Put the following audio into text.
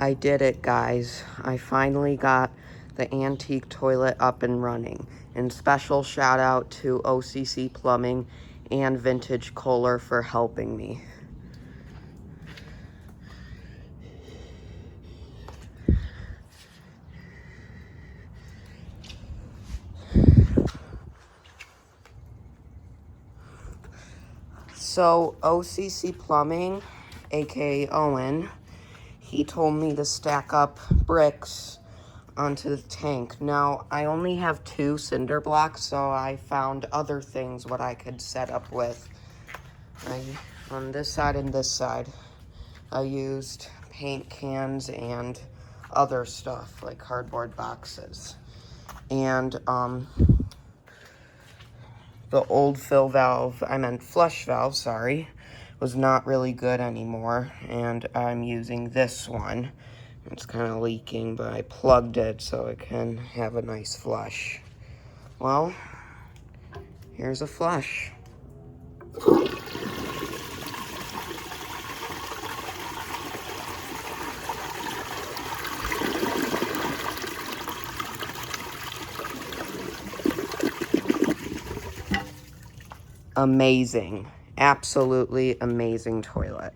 I did it, guys. I finally got the antique toilet up and running. And special shout out to OCC Plumbing and Vintage Kohler for helping me. So OCC Plumbing, aka Owen, he told me to stack up bricks onto the tank. Now, I only have 2 cinder blocks, so I found other things what I could set up with. On this side and this side, I used paint cans and other stuff, like cardboard boxes. And, the old flush valve, sorry, was not really good anymore, and I'm using this one. It's kind of leaking, but I plugged it so it can have a nice flush. Well, here's a flush. Amazing. Absolutely amazing toilet.